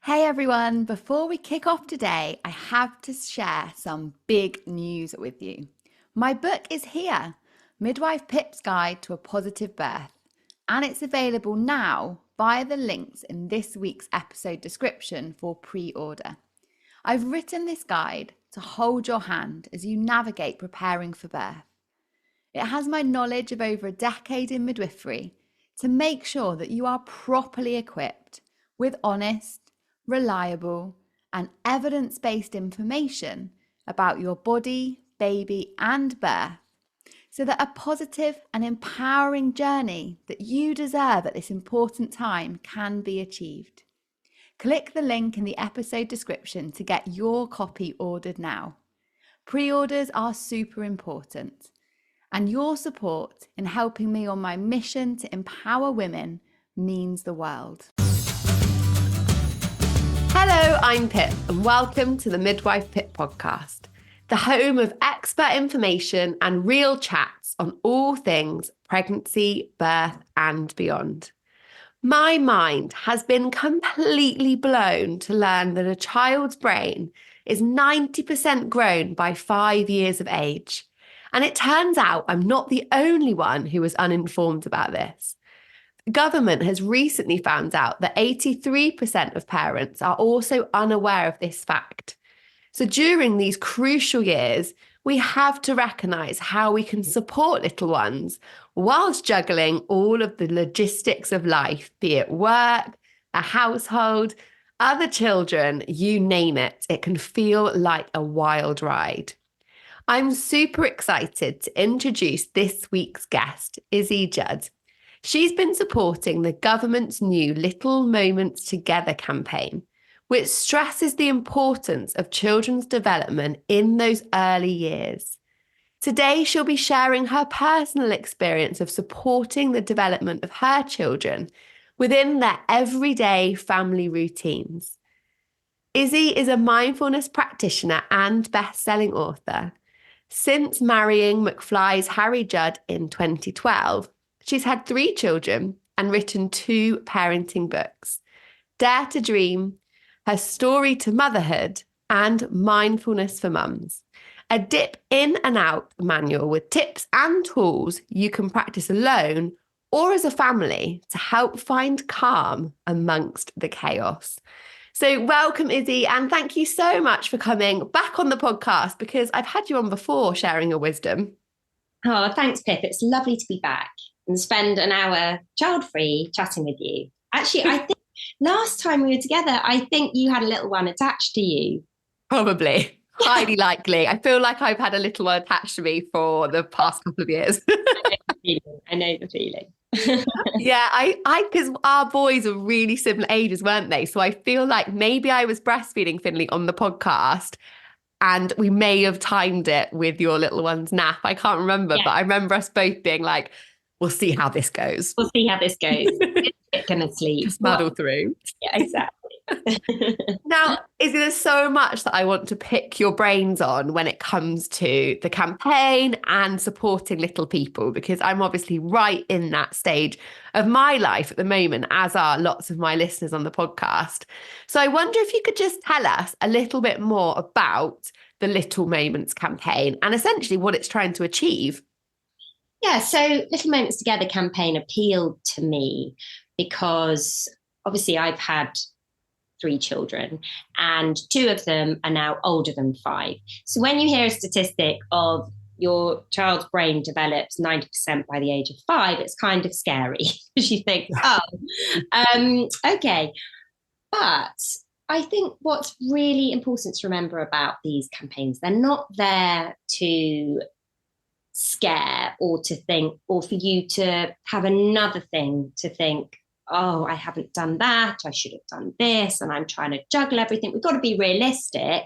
Hey everyone, before we kick off today, I have to share some big news with you. My book is here, Midwife Pip's Guide to a Positive Birth, and it's available now via the links in this week's episode description for pre-order. I've written this guide to hold your hand as you navigate preparing for birth. It has my knowledge of over a decade in midwifery to make sure that you are properly equipped with honest, reliable, and evidence-based information about your body, baby, and birth, so that a positive and empowering journey that you deserve at this important time can be achieved. Click the link in the episode description to get your copy ordered now. Pre-orders are super important, and your support in helping me on my mission to empower women means the world. Hello, I'm Pip, and welcome to the Midwife Pip podcast, the home of expert information and real chats on all things pregnancy, birth, and beyond. My mind has been completely blown to learn that a child's brain is 90% grown by 5 years of age. And it turns out I'm not the only one who was uninformed about this. The government has recently found out that 83% of parents are also unaware of this fact. So during these crucial years, we have to recognise how we can support little ones whilst juggling all of the logistics of life, be it work, a household, other children, you name it. It can feel like a wild ride. I'm super excited to introduce this week's guest, Izzy Judd. She's been supporting the government's new Little Moments Together campaign, which stresses the importance of children's development in those early years. Today, she'll be sharing her personal experience of supporting the development of her children within their everyday family routines. Izzy is a mindfulness practitioner and best-selling author. Since marrying McFly's Harry Judd in 2012, she's had 3 children and written 2 parenting books, Dare to Dream, Her Story to Motherhood, and Mindfulness for Mums, a dip in and out manual with tips and tools you can practice alone or as a family to help find calm amongst the chaos. So welcome, Izzy, and thank you so much for coming back on the podcast because I've had you on before sharing your wisdom. Oh, thanks, Pip. It's lovely to be back and spend an hour child-free chatting with you. Actually, I think last time we were together, I think you had a little one attached to you. Probably. Highly likely. I feel like I've had a little one attached to me for the past couple of years. I know the feeling. Yeah, I because our boys are really similar ages, weren't they? So I feel like maybe I was breastfeeding Finley on the podcast and we may have timed it with your little one's nap. I can't remember, but I remember us both being like, we'll see how this goes. We'll see how this goes. It's going to sleep. Just muddle through. Yeah, exactly. Now, Izzy, there's so much that I want to pick your brains on when it comes to the campaign and supporting little people, because I'm obviously right in that stage of my life at the moment, as are lots of my listeners on the podcast. So I wonder if you could just tell us a little bit more about the Little Moments campaign and essentially what it's trying to achieve. Yeah, so Little Moments Together campaign appealed to me because obviously I've had 3 children and 2 of them are now older than 5. So when you hear a statistic of your child's brain develops 90% by the age of 5, it's kind of scary because you think, okay. But I think what's really important to remember about these campaigns, they're not there to scare or to think, or for you to have another thing to think, oh, I haven't done that, I should have done this, and I'm trying to juggle everything. We've got to be realistic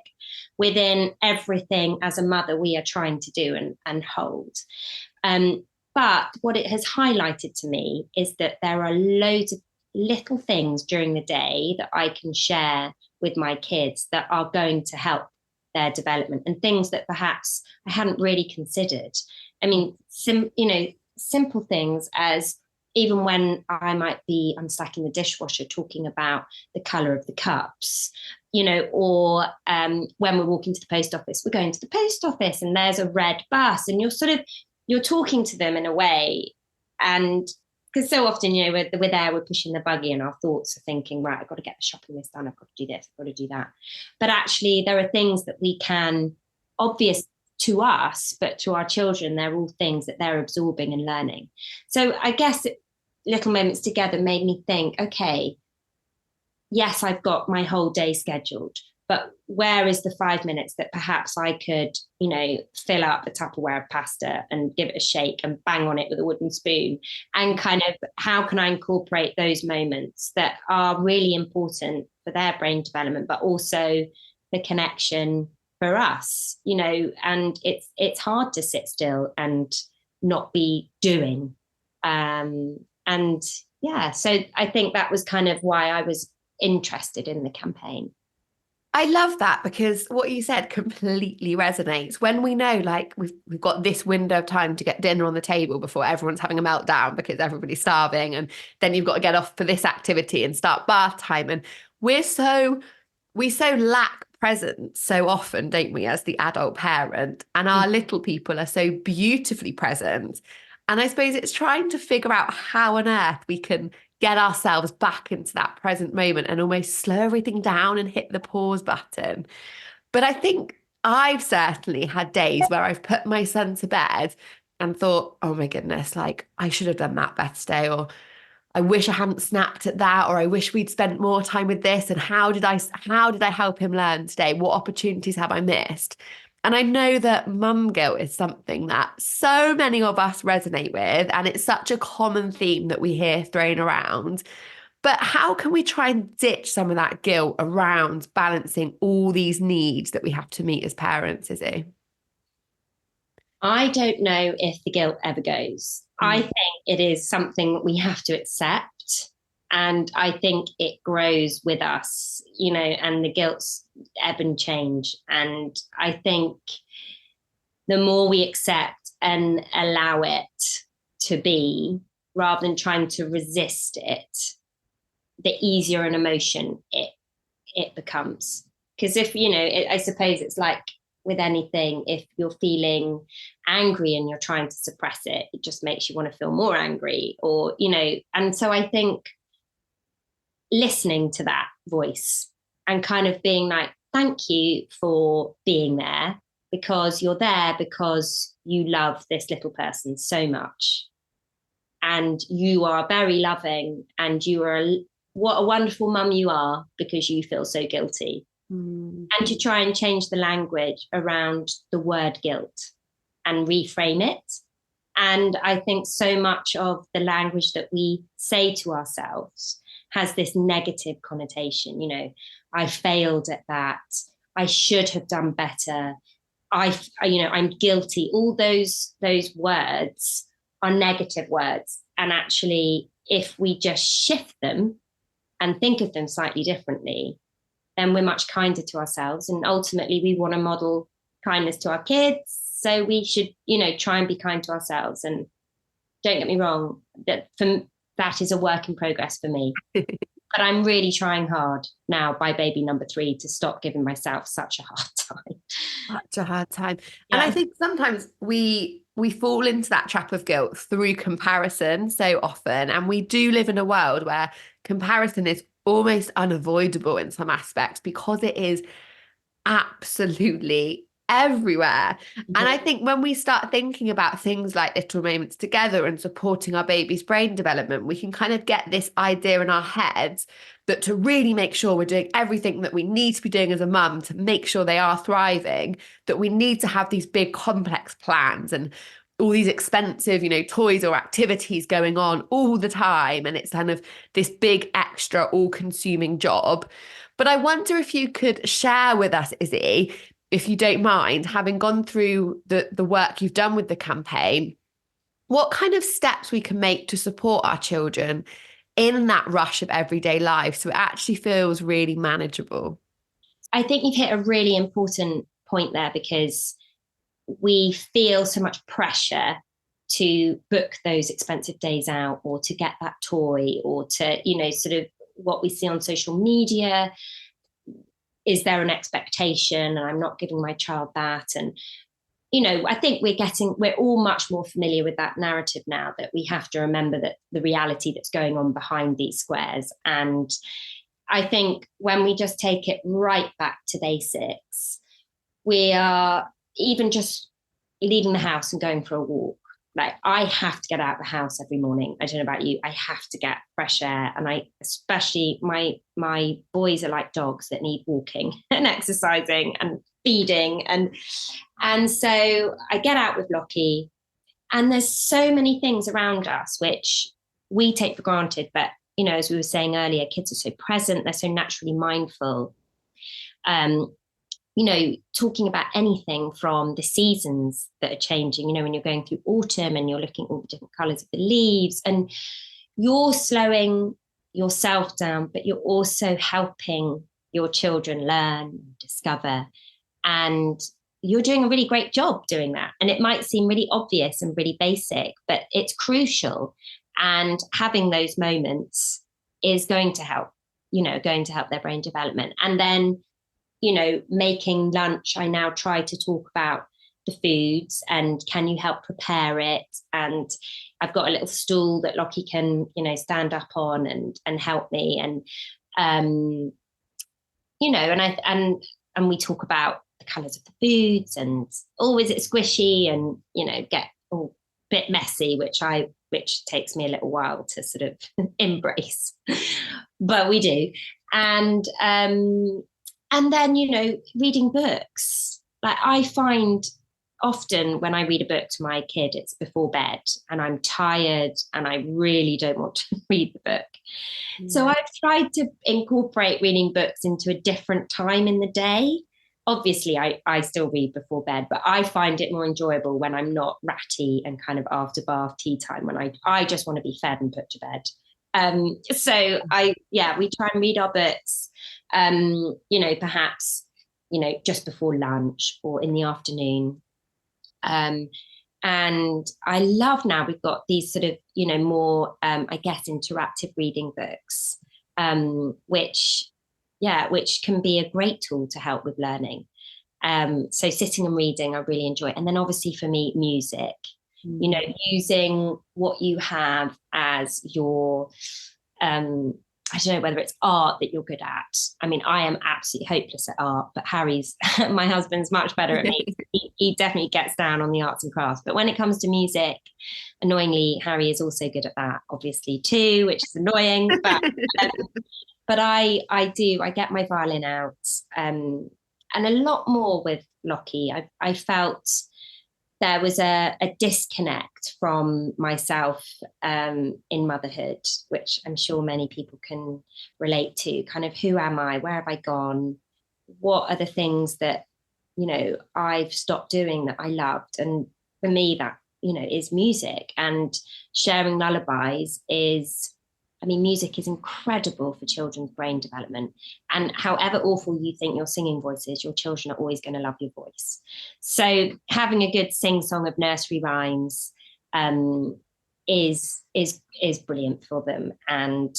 within everything as a mother we are trying to do and hold. But what it has highlighted to me is that there are loads of little things during the day that I can share with my kids that are going to help their development, and things that perhaps I hadn't really considered. I mean, simple things as even when I might be unstacking the dishwasher, talking about the colour of the cups, or when we're walking to the post office, we're going to the post office and there's a red bus, and you're talking to them in a way. And because so often, we're there, we're pushing the buggy and our thoughts are thinking, right, I've got to get the shopping list done, I've got to do this, I've got to do that. But actually, there are things that we can, obvious to us, but to our children, they're all things that they're absorbing and learning. So I guess little moments together made me think, okay, yes, I've got my whole day scheduled, but where is the 5 minutes that perhaps I could, fill up a Tupperware of pasta and give it a shake and bang on it with a wooden spoon? And kind of how can I incorporate those moments that are really important for their brain development, but also the connection for us, and it's hard to sit still and not be doing. And yeah, so I think that was kind of why I was interested in the campaign. I love that, because what you said completely resonates. When we know, like, we've got this window of time to get dinner on the table before everyone's having a meltdown because everybody's starving, and then you've got to get off for this activity and start bath time, and we so lack presence so often, don't we, as the adult parent, and our little people are so beautifully present. And I suppose it's trying to figure out how on earth we can get ourselves back into that present moment and almost slow everything down and hit the pause button. But I think I've certainly had days where I've put my son to bed and thought, oh my goodness, like, I should have done that better today, or I wish I hadn't snapped at that, or I wish we'd spent more time with this. And how did I help him learn today? What opportunities have I missed? And I know that mum guilt is something that so many of us resonate with, and it's such a common theme that we hear thrown around. But how can we try and ditch some of that guilt around balancing all these needs that we have to meet as parents, Izzy? I don't know if the guilt ever goes. I think it is something we have to accept. And I think it grows with us, and the guilt's ebb and change. And I think the more we accept and allow it to be, rather than trying to resist it, the easier an emotion it becomes. Because if, I suppose it's like with anything, if you're feeling angry and you're trying to suppress it, it just makes you want to feel more angry, or, and so I think listening to that voice and kind of being like, thank you for being there, because you're there because you love this little person so much, and you are very loving, and you are what a wonderful mum you are, because you feel so guilty. And to try and change the language around the word guilt and reframe it. And I think so much of the language that we say to ourselves has this negative connotation. I failed at that, I should have done better, I'm guilty. All those words are negative words. And actually, if we just shift them and think of them slightly differently, then we're much kinder to ourselves. And ultimately, we want to model kindness to our kids. So we should, try and be kind to ourselves. And don't get me wrong, that is a work in progress for me. But I'm really trying hard now, by baby number 3, to stop giving myself such a hard time. Such a hard time. Yeah. And I think sometimes we fall into that trap of guilt through comparison so often. And we do live in a world where comparison is almost unavoidable in some aspects, because it is absolutely everywhere. And I think when we start thinking about things like little moments together and supporting our baby's brain development, we can kind of get this idea in our heads that to really make sure we're doing everything that we need to be doing as a mum to make sure they are thriving, that we need to have these big complex plans and all these expensive, toys or activities going on all the time. And it's kind of this big, extra, all-consuming job. But I wonder if you could share with us, Izzy, if you don't mind, having gone through the work you've done with the campaign, what kind of steps we can make to support our children in that rush of everyday life so it actually feels really manageable? I think you've hit a really important point there, because we feel so much pressure to book those expensive days out, or to get that toy, or to, sort of what we see on social media. Is there an expectation, and I'm not giving my child that? And I think we're all much more familiar with that narrative now, that we have to remember that the reality that's going on behind these squares. And I think when we just take it right back to basics, we are even just leaving the house and going for a walk. Like, I have to get out of the house every morning. I don't know about you. I have to get fresh air. And especially my boys are like dogs that need walking and exercising and feeding. And so I get out with Lockie, and there's so many things around us which we take for granted. But, as we were saying earlier, kids are so present. They're so naturally mindful. Talking about anything from the seasons that are changing, when you're going through autumn and you're looking at all the different colours of the leaves, and you're slowing yourself down, but you're also helping your children learn, discover, and you're doing a really great job doing that. And it might seem really obvious and really basic, but it's crucial. And having those moments is going to help their brain development. And then, making lunch, I now try to talk about the foods and can you help prepare it? And I've got a little stool that Lockie can, stand up on and help me. And, and we talk about the colours of the foods, and is it squishy, and, get a bit messy, which takes me a little while to sort of embrace, but we do. And then, reading books. Like, I find often when I read a book to my kid, it's before bed and I'm tired and I really don't want to read the book. Yeah. So I've tried to incorporate reading books into a different time in the day. Obviously, I still read before bed, but I find it more enjoyable when I'm not ratty and kind of after bath tea time, when I just want to be fed and put to bed. So we try and read our books, perhaps, just before lunch or in the afternoon. And I love now we've got these sort of, more, I guess, interactive reading books, which can be a great tool to help with learning. So sitting and reading, I really enjoy. And then obviously for me, music. Using what you have as your, I don't know whether it's art that you're good at. I mean, I am absolutely hopeless at art, but my husband's much better at me. He definitely gets down on the arts and crafts. But when it comes to music, annoyingly, Harry is also good at that, obviously, too, which is annoying. But I get my violin out, and a lot more with Lockie. I felt there was a disconnect from myself in motherhood, which I'm sure many people can relate to. Kind of, who am I? Where have I gone? What are the things that, I've stopped doing that I loved? And for me, that, is music. And sharing lullabies music is incredible for children's brain development. And however awful you think your singing voice is, your children are always going to love your voice. So having a good sing-song of nursery rhymes is brilliant for them, and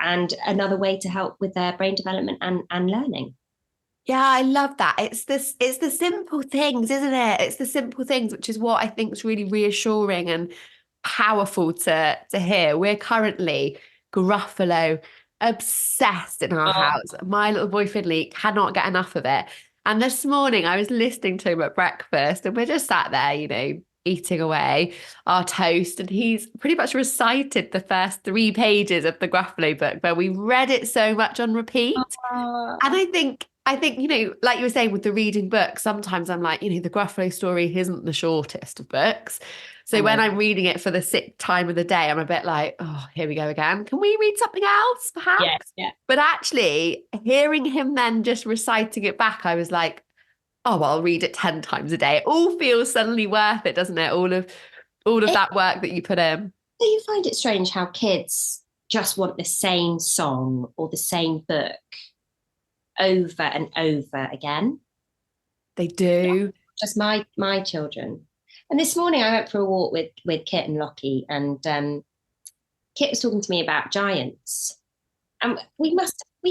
another way to help with their brain development and learning. Yeah, I love that. It's the simple things, isn't it? It's the simple things, which is what I think is really reassuring and powerful to hear. We're currently Gruffalo obsessed in our house. My little boy Finley cannot get enough of it. And this morning I was listening to him at breakfast, and we're just sat there, eating away our toast, and he's pretty much recited the first 3 pages of the Gruffalo book, where we read it so much on repeat. And I think, like you were saying with the reading books, sometimes I'm like, the Gruffalo story isn't the shortest of books. So when I'm reading it for the 6th time of the day, I'm a bit like, oh, here we go again. Can we read something else, perhaps? Yeah. But actually, hearing him then just reciting it back, I was like, oh, well, I'll read it 10 times a day. It all feels suddenly worth it, doesn't it? All of that work that you put in. Do you find it strange how kids just want the same song or the same book over and over again? They do. Yeah, just my children. And this morning I went for a walk with Kit and Lockie, and Kit was talking to me about giants. And we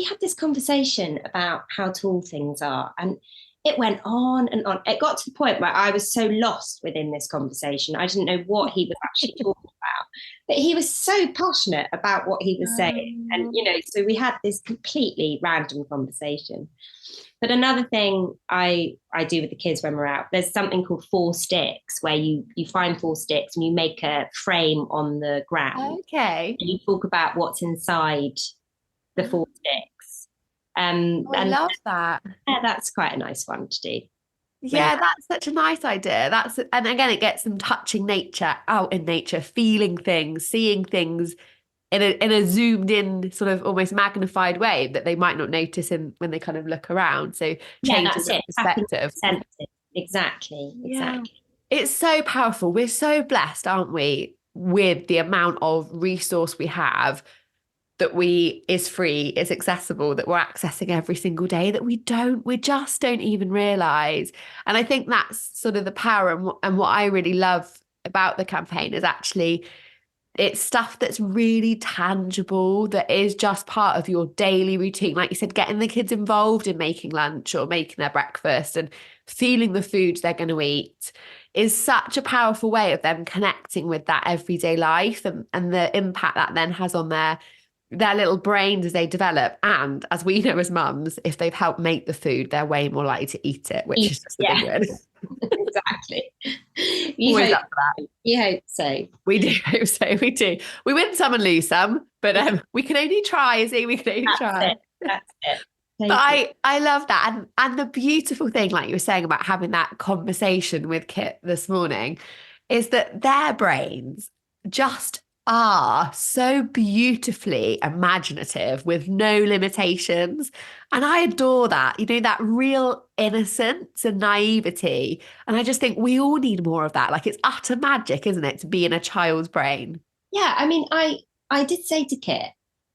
had this conversation about how tall things are. And it went on and on. It got to the point where I was so lost within this conversation. I didn't know what he was actually talking about. But he was so passionate about what he was saying. And, so we had this completely random conversation. But another thing I do with the kids when we're out, there's something called 4 sticks, where you find 4 sticks and you make a frame on the ground. Okay. And you talk about what's inside the 4 sticks. I love that. Yeah, that's quite a nice one to do. Yeah, that's such a nice idea. And again, it gets them touching nature, out in nature, feeling things, seeing things in a zoomed in, sort of almost magnified way that they might not notice when they kind of look around. So changes the perspective. Exactly. It's so powerful. We're so blessed, aren't we, with the amount of resource we have that is free, is accessible, that we're accessing every single day, that we just don't even realize. And I think that's sort of the power, and what I really love about the campaign is actually it's stuff that's really tangible, that is just part of your daily routine. Like you said, getting the kids involved in making lunch or making their breakfast and feeling the foods they're going to eat is such a powerful way of them connecting with that everyday life, and the impact that then has on their little brains as they develop. And as we know as mums, if they've helped make the food, they're way more likely to eat it, which is just a big win. Exactly. Always up for that. You hope so. We do hope so. We do. We win some and lose some, but we can only try, Izzy. We can only try. That's it. But I love that. And the beautiful thing, like you were saying about having that conversation with Kit this morning, is that their brains just are so beautifully imaginative with no limitations. And I adore that, that real innocence and naivety. And I just think we all need more of that. Like, it's utter magic, isn't it, to be in a child's brain? Yeah. I mean, I did say to Kit,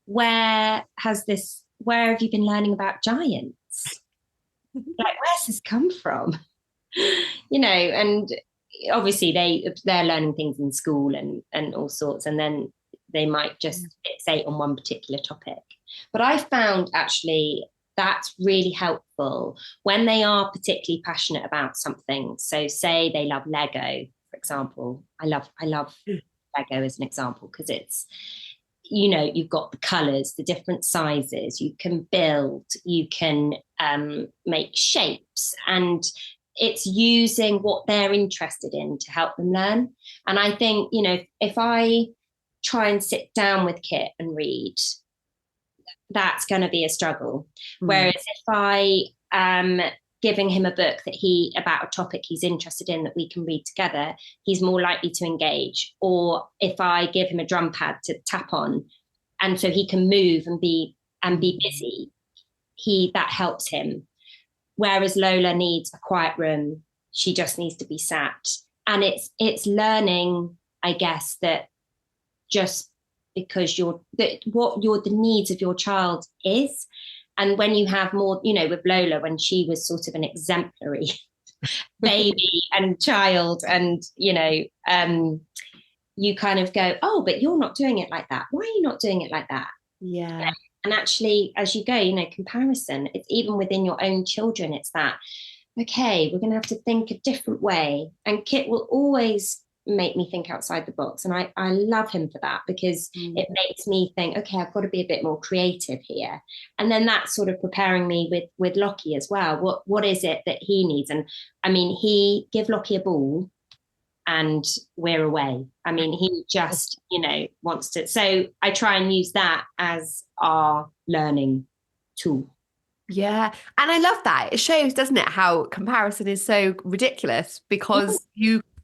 where have you been learning about giants? Like, where's this come from? And obviously they're learning things in school and all sorts, and then they might just fixate on one particular topic. But I found actually that's really helpful when they are particularly passionate about something. So say they love Lego, for example. I love Lego as an example, because it's, you've got the colours, the different sizes, you can build, you can make shapes, and it's using what they're interested in to help them learn. And I think, if I try and sit down with Kit and read, that's going to be a struggle. Whereas if I am giving him a book about a topic he's interested in that we can read together, he's more likely to engage. Or if I give him a drum pad to tap on, and so he can move and be busy, that helps him. Whereas Lola needs a quiet room. She just needs to be sat. And it's learning, I guess, that just because the needs of your child is. And when you have more, with Lola, when she was sort of an exemplary baby and child, and, you kind of go, oh, but you're not doing it like that. Why are you not doing it like that? Yeah. And actually, as you go, comparison, it's even within your own children. It's that, okay, we're going to have to think a different way. And Kit will always make me think outside the box. And I love him for that, because it makes me think, okay, I've got to be a bit more creative here. And then that's sort of preparing me with Lockie as well. What is it that he needs? And I mean, give Lockie a ball and we're away. I mean, he just, wants to. So I try and use that as our learning tool. Yeah. And I love that. It shows, doesn't it, how comparison is so ridiculous, because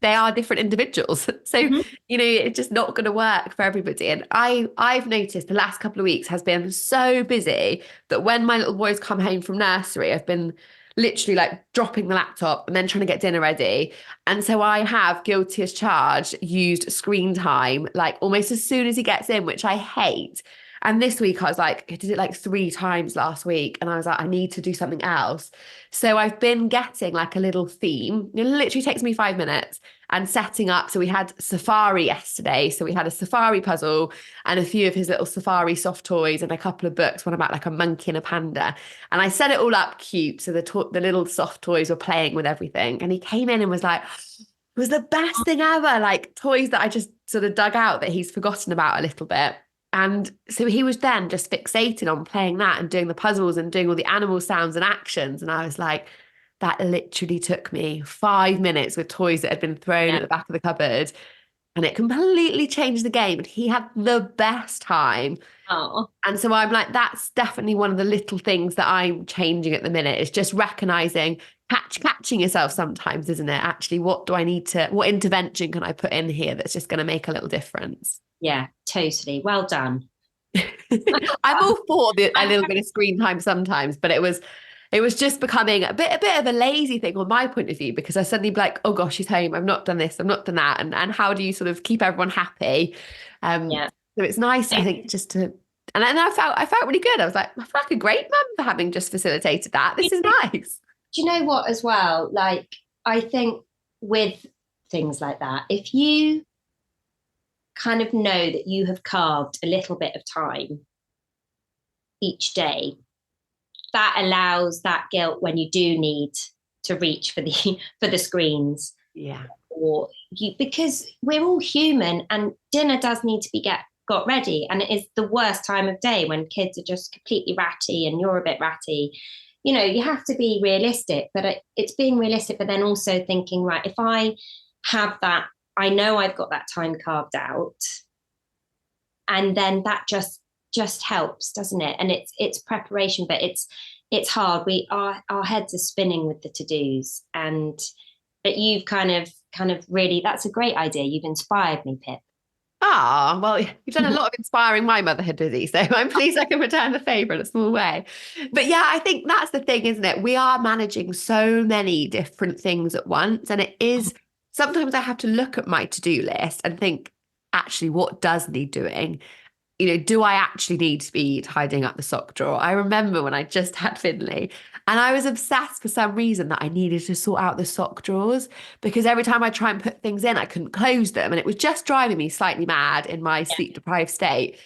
they are different individuals. So, it's just not going to work for everybody. And I've noticed the last couple of weeks has been so busy that when my little boys come home from nursery, I've been literally like dropping the laptop and then trying to get dinner ready. And so I have, guilty as charged, used screen time like almost as soon as he gets in, which I hate. And this week I was like, I did it like 3 times last week. And I was like, I need to do something else. So I've been getting like a little theme. It literally takes me 5 minutes and setting up. So we had safari yesterday. So we had a safari puzzle and a few of his little safari soft toys and a couple of books, one about like a monkey and a panda. And I set it all up cute. So the little soft toys were playing with everything. And he came in and was like, it was the best thing ever. Like toys that I just sort of dug out that he's forgotten about a little bit. And so he was then just fixated on playing that and doing the puzzles and doing all the animal sounds and actions. And I was like, that literally took me 5 minutes with toys that had been thrown at the back of the cupboard. And it completely changed the game. And he had the best time. Oh, And so I'm like, that's definitely one of the little things that I'm changing at the minute, is just recognizing catching yourself sometimes, isn't it? Actually, what intervention can I put in here that's just going to make a little difference? yeah, totally. Well done. I'm all for a little bit of screen time sometimes, but it was just becoming a bit of a lazy thing on my point of view, because I suddenly be like, oh gosh, she's home. I've not done this. I've not done that. And how do you sort of keep everyone happy? Yeah. So it's nice, I think, just to, and then I felt really good. I was like, I feel like a great mum for having just facilitated that. This is nice. Do you know what, as well? Like, I think with things like that, if you kind of know that you have carved a little bit of time each day, that allows that guilt when you do need to reach for the screens. Yeah. Or because we're all human, and dinner does need to be got ready, and it is the worst time of day when kids are just completely ratty and you're a bit ratty. You have to be realistic, but it's being realistic, but then also thinking, right, if I have that, I know I've got that time carved out, and then that just helps, doesn't it? And it's preparation, but it's hard. Our heads are spinning with the to-dos, but you've kind of really, that's a great idea. You've inspired me, Pip. Ah, well, you've done a lot of inspiring my motherhood, Izzy, so I'm pleased I can return the favour in a small way. But yeah, I think that's the thing, isn't it? We are managing so many different things at once, and it is sometimes I have to look at my to-do list and think, actually, what does need doing? Do I actually need to be tidying up the sock drawer? I remember when I just had Finley and I was obsessed for some reason that I needed to sort out the sock drawers, because every time I try and put things in, I couldn't close them. And it was just driving me slightly mad in my sleep deprived state.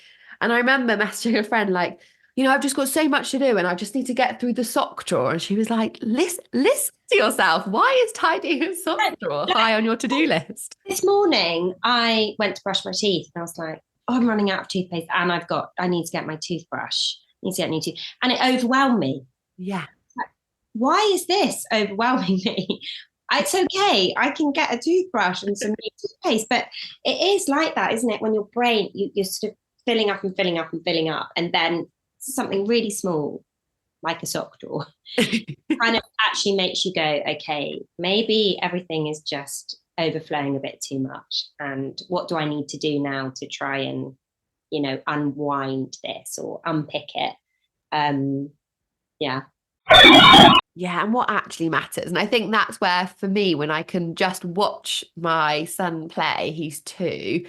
And I remember messaging a friend like, I've just got so much to do and I just need to get through the sock drawer. And she was like, listen to yourself. Why is tidying a sock drawer high on your to-do list? This morning, I went to brush my teeth and I was like, oh, I'm running out of toothpaste and I need to get my toothbrush. I need to get a new tooth. And it overwhelmed me. Yeah. Why is this overwhelming me? It's okay. I can get a toothbrush and some new toothpaste. But it is like that, isn't it? When your brain, you're sort of filling up and filling up and filling up. And then something really small, like a sock drawer, kind of actually makes you go, okay, maybe everything is just overflowing a bit too much, and what do I need to do now to try and unwind this or unpick it? Yeah, and what actually matters. And I think that's where, for me, when I can just watch my son play, he's 2,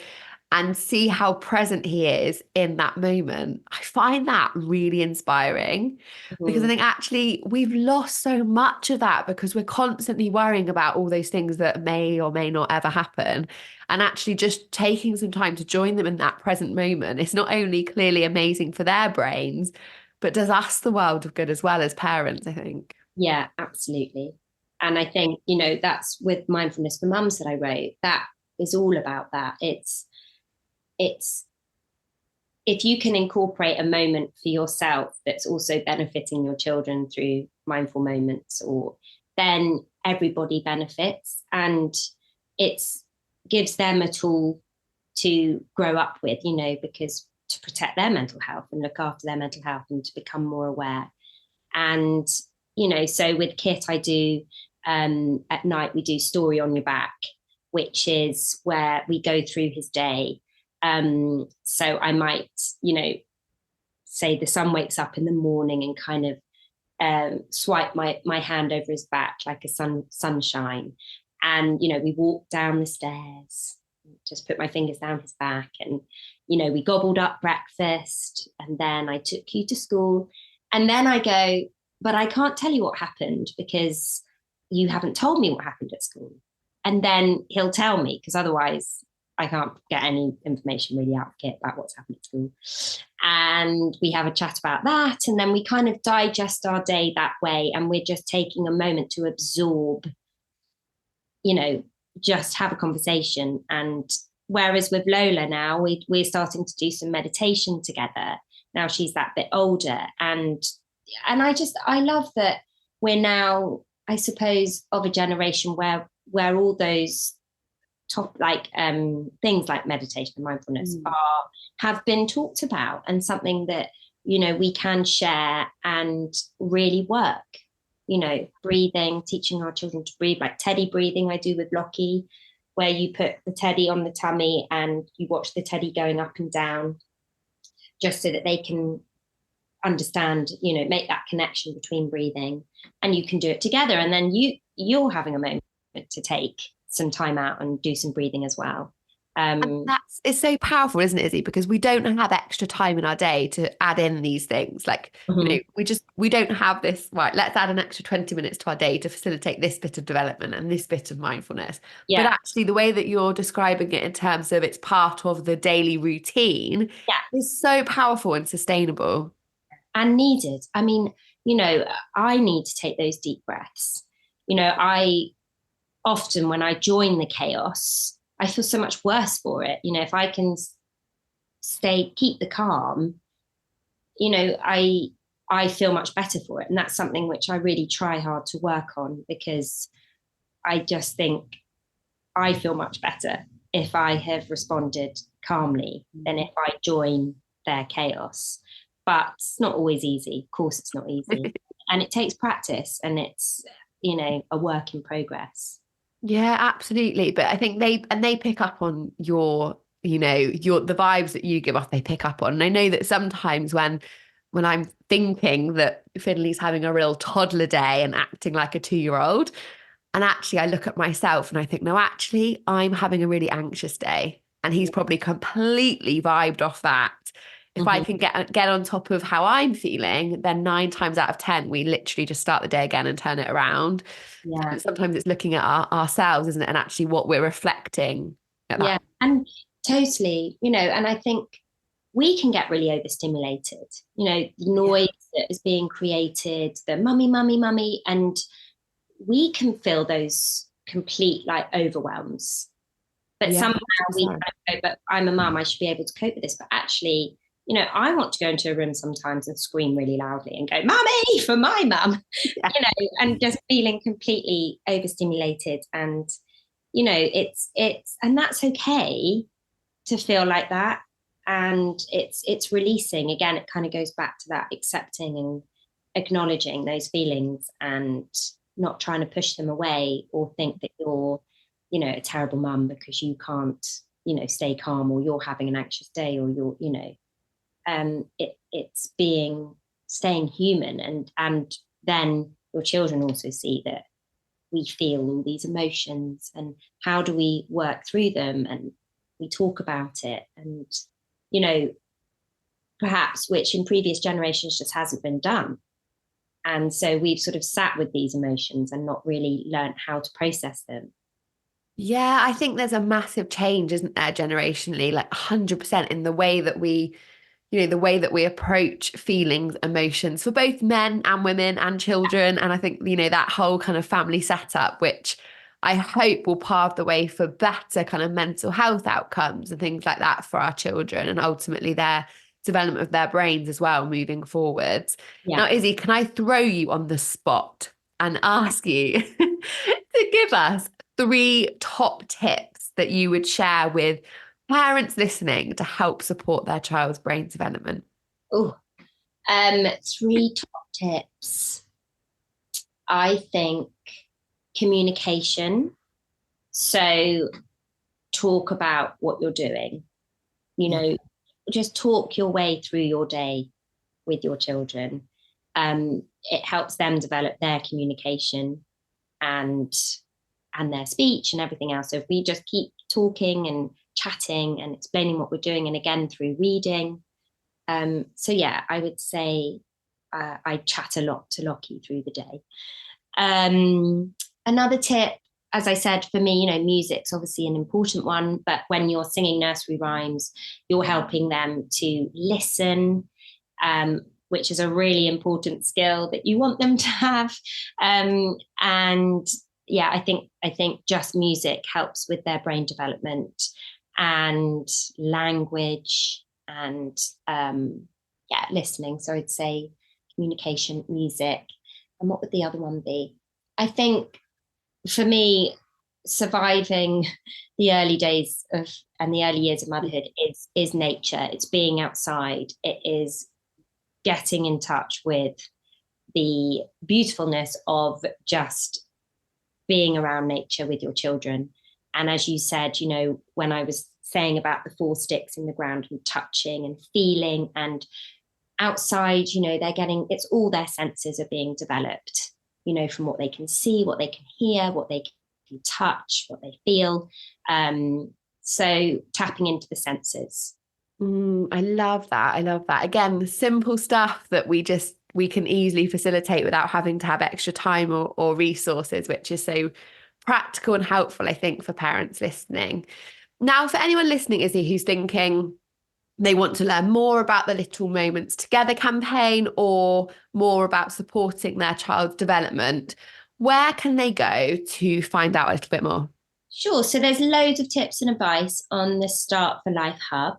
and see how present he is in that moment, I find that really inspiring. Because I think actually we've lost so much of that because we're constantly worrying about all those things that may or may not ever happen. And actually just taking some time to join them in that present moment is not only clearly amazing for their brains, but does us the world of good as well as parents, I think. Yeah, absolutely. And I think, that's with Mindfulness for Mums that I wrote, that is all about that. It's if you can incorporate a moment for yourself that's also benefiting your children through mindful moments, or then everybody benefits, and it gives them a tool to grow up with, because to protect their mental health and look after their mental health and to become more aware. And so with Kit, I do at night we do Story on Your Back, which is where we go through his day. So I might, say the sun wakes up in the morning and kind of swipe my hand over his back like a sunshine. And, we walk down the stairs, just put my fingers down his back and, we gobbled up breakfast and then I took you to school. And then I go, but I can't tell you what happened because you haven't told me what happened at school. And then he'll tell me, because otherwise I can't get any information really out of Kit about what's happened at school. And we have a chat about that. And then we kind of digest our day that way. And we're just taking a moment to absorb, just have a conversation. And whereas with Lola now, we're starting to do some meditation together. Now she's that bit older. And I love that we're now, I suppose, of a generation where all those top things like meditation and mindfulness have been talked about, and something that we can share and really work. Breathing, teaching our children to breathe, like teddy breathing I do with Lockie, where you put the teddy on the tummy and you watch the teddy going up and down, just so that they can understand, make that connection between breathing, and you can do it together. And then you're having a moment to take some time out and do some breathing as well. And it's so powerful, isn't it, Izzy? Because we don't have extra time in our day to add in these things. Like, we don't have this, right, let's add an extra 20 minutes to our day to facilitate this bit of development and this bit of mindfulness. But actually the way that you're describing it in terms of it's part of the daily routine is so powerful and sustainable. And needed. I mean, I need to take those deep breaths. I often, when I join the chaos, I feel so much worse for it. If I can keep the calm, I feel much better for it. And that's something which I really try hard to work on, because I just think I feel much better if I have responded calmly than if I join their chaos. But it's not always easy. Of course, it's not easy. And it takes practice, and it's, a work in progress. Yeah, absolutely. But I think they pick up on the vibes that you give off, they pick up on. And I know that sometimes when I'm thinking that Finley's having a real toddler day and acting like a 2-year-old, and actually I look at myself and I think, no, actually I'm having a really anxious day. And he's probably completely vibed off that. If I can get on top of how I'm feeling, then 9 times out of 10, we literally just start the day again and turn it around. Yeah. And sometimes it's looking at ourselves, isn't it? And actually what we're reflecting at that. Yeah, and totally, and I think we can get really overstimulated, the noise that is being created, the mummy, and we can feel those complete overwhelms. But somehow we kind of go, but I'm a mum, I should be able to cope with this. But actually, I want to go into a room sometimes and scream really loudly and go, "Mummy," for my mum, and just feeling completely overstimulated. And, it's, and that's okay to feel like that. And it's releasing. Again, it kind of goes back to that accepting and acknowledging those feelings and not trying to push them away or think that you're, a terrible mum because you can't, stay calm, or you're having an anxious day, or you're, it's staying human, and then your children also see that we feel all these emotions, and how do we work through them, and we talk about it, and perhaps which in previous generations just hasn't been done. And so we've sort of sat with these emotions and not really learned how to process them. Yeah, I think there's a massive change, isn't there, generationally, like 100% in the way that we approach feelings, emotions for both men and women and children. And I think, that whole kind of family setup, which I hope will pave the way for better kind of mental health outcomes and things like that for our children, and ultimately their development of their brains as well moving forwards. Yeah. Now, Izzy, can I throw you on the spot and ask you to give us 3 top tips that you would share with parents listening to help support their child's brain development? 3 top tips. I think communication. So talk about what you're doing. Just talk your way through your day with your children. It helps them develop their communication and their speech and everything else. So if we just keep talking and chatting and explaining what we're doing, and again through reading. So yeah, I would say I chat a lot to Lockie through the day. Another tip, as I said, for me, music's obviously an important one, but when you're singing nursery rhymes, you're helping them to listen, which is a really important skill that you want them to have. And yeah, I think just music helps with their brain development and language and listening. So I'd say communication, music. And what would the other one be? I think for me, surviving the early days and the early years of motherhood is nature. It's being outside. It is getting in touch with the beautifulness of just being around nature with your children. And as you said, when I was saying about the 4 sticks in the ground and touching and feeling, and outside, it's all their senses are being developed, from what they can see, what they can hear, what they can touch, what they feel. So tapping into the senses. I love that. I love that. Again, the simple stuff that we can easily facilitate without having to have extra time or resources, which is so practical and helpful, I think, for parents listening. Now, for anyone listening, Izzy, who's thinking they want to learn more about the Little Moments Together campaign or more about supporting their child's development, where can they go to find out a little bit more? Sure. So there's loads of tips and advice on the Start for Life Hub.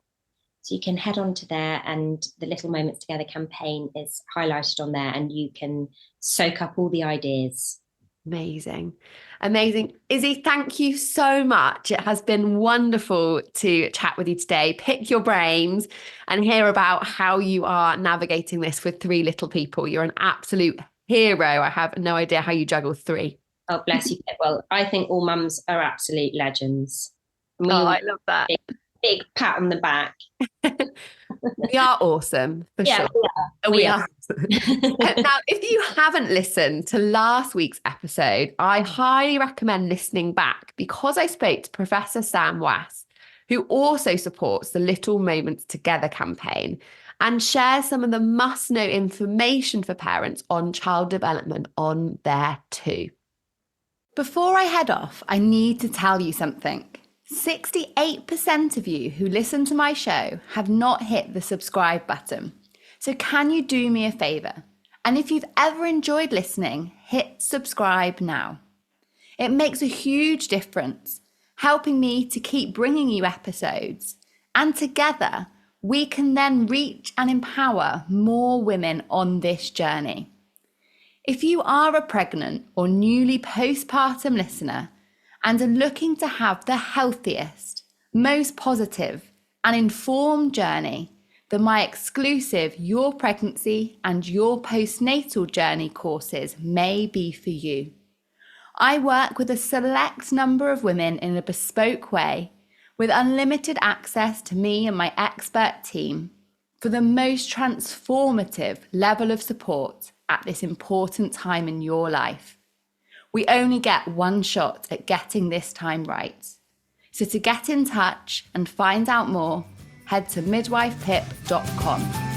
So you can head on to there, and the Little Moments Together campaign is highlighted on there, and you can soak up all the ideas. Amazing. Izzy, thank you so much. It has been wonderful to chat with you today, pick your brains and hear about how you are navigating this with 3 little people. You're an absolute hero. I have no idea how you juggle 3. Oh, bless you. Well, I think all mums are absolute legends. I love that. Big pat on the back. We are awesome, for sure. We are. Now, if you haven't listened to last week's episode, I highly recommend listening back, because I spoke to Professor Sam West, who also supports the Little Moments Together campaign and shares some of the must-know information for parents on child development on there too. Before I head off, I need to tell you something. 68% of you who listen to my show have not hit the subscribe button. So can you do me a favour? And if you've ever enjoyed listening, hit subscribe now. It makes a huge difference, helping me to keep bringing you episodes. And together, we can then reach and empower more women on this journey. If you are a pregnant or newly postpartum listener and are looking to have the healthiest, most positive and informed journey, then my exclusive Your Pregnancy and Your Postnatal Journey courses may be for you. I work with a select number of women in a bespoke way, with unlimited access to me and my expert team for the most transformative level of support at this important time in your life. We only get one shot at getting this time right. So to get in touch and find out more, head to midwifepip.com.